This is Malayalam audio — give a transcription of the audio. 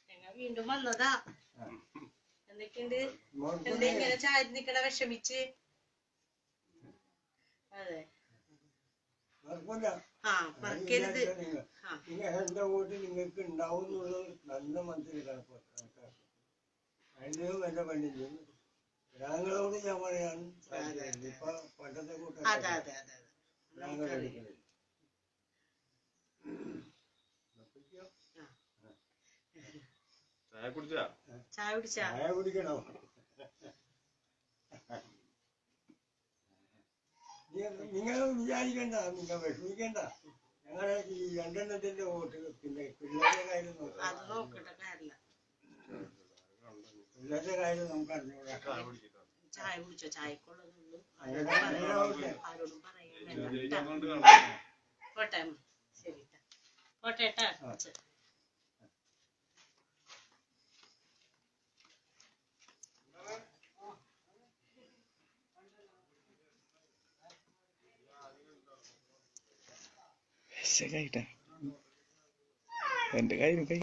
ഞങ്ങൾ വീണ്ടും വന്നതാ. എന്തൊക്കെയുണ്ട്? എന്തെങ്ങനെ ചായ നിക്കണ വിഷമിച്ച്? അതെ, മറക്കരുത്. എന്റെ വോട്ട് നിങ്ങൾക്ക് ഉണ്ടാവും എന്നുള്ളത് നല്ല മനസ്സിലാക്കണം. അതിനും എന്റെ പണ്ടില്ല. ഗ്രാമങ്ങളോട് ഞാൻ പറയാണ് ഇപ്പൊ പണ്ടത്തെ കൂട്ടം ചായ കുടിക്കണോ? നിങ്ങൾ വിചാരിക്കണ്ട, നിങ്ങൾ വിഷമിക്കണ്ട. ഞങ്ങളെ ഈ രണ്ടെണ്ണത്തിന്റെ വോട്ട് പിന്നെ പിള്ളേരുടെ കാര്യം പിള്ളേരുടെ കാര്യം നമുക്ക് അറിഞ്ഞൂടാ. ചായ കുടിച്ചോ? ചായക്കുള്ളതൊന്നും ആരോടും പറയാൻ പോട്ടെ. ശരി, പോട്ടെ. എന്റെ കാര്യം കൈ